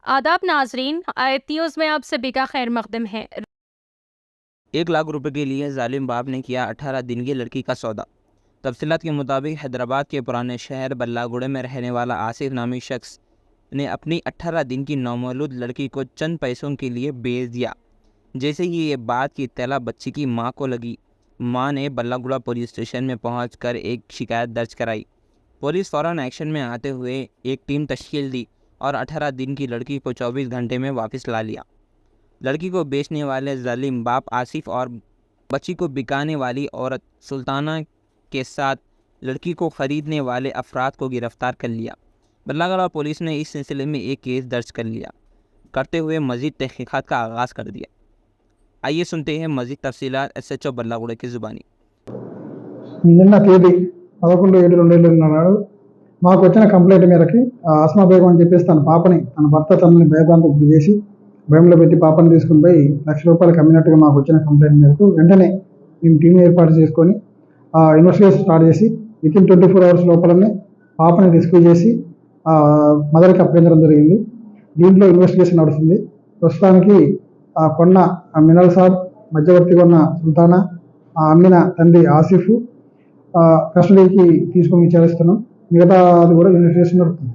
आदाब नाजरीन, आयत न्यूज़ में आप सभी का खैर मकदम है। 1 लाख रुपए के लिए जालिम बाप ने किया 18 दिन की लड़की का सौदा। तफसीलात के मुताबिक हैदराबाद के पुराने शहर बल्लागुड़े में रहने वाला आसिफ नामी शख्स ने अपनी 18 दिन की नौमौलूद लड़की को चंद पैसों के लिए बेच दिया। जैसे ही ये बात की इत्तला बच्ची की मां को लगी, मां ने बल्लागुड़ा पुलिस स्टेशन में पहुंचकर एक शिकायत दर्ज कराई। पुलिस फ़ौरन एक्शन में आते हुए एक टीम तश्कील दी और 18 दिन की लड़की को 24 घंटे में वापस ला लिया। लड़की को बेचने वाले जालिम बाप आसिफ और बच्ची को बिकाने वाली औरत सुल्ताना के साथ लड़की को ख़रीदने वाले अफराद को गिरफ़्तार कर लिया। बल्लागुड़ा पुलिस ने इस सिलसिले में एक केस दर्ज करते हुए मज़ीद तहक़ीक़ात का आगाज़ कर दिया। आइए सुनते हैं मज़ीद तफसीलात SHO बल्लागुड़ा की ज़ुबानी। నిన్న తేదీ 11/7/2024 నాడు మాకు వచ్చిన కంప్లైంట్ మేరకి ఆస్మా బేగం అని చెప్పేసి తన పాపని తన భర్త తనని భయభ్రాంతికి గురి చేసి భయంలో పెట్టి పాపని తీసుకుని పోయి ₹1,00,000 అమ్మినట్టుగా మాకు వచ్చిన కంప్లైంట్ మేరకు వెంటనే మేము టీం ఏర్పాటు చేసుకొని ఇన్వెస్టిగేషన్ స్టార్ట్ చేసి వితిన్ 24 hours లోపలనే పాపని రెస్క్యూ చేసి మదర్కి అప్పగించడం జరిగింది. దీంట్లో ఇన్వెస్టిగేషన్ నడుస్తుంది. ప్రస్తుతానికి కొన్న మినల్ సాబ్, మధ్యవర్తి కొన్న సుల్తానా, అమ్మిన తండ్రి ఆసిఫ్ కస్టడీకి తీసుకొని విచారిస్తున్నాం. మిగతాది కూడా ఇన్వెస్టిగేషన్ నడుస్తుంది.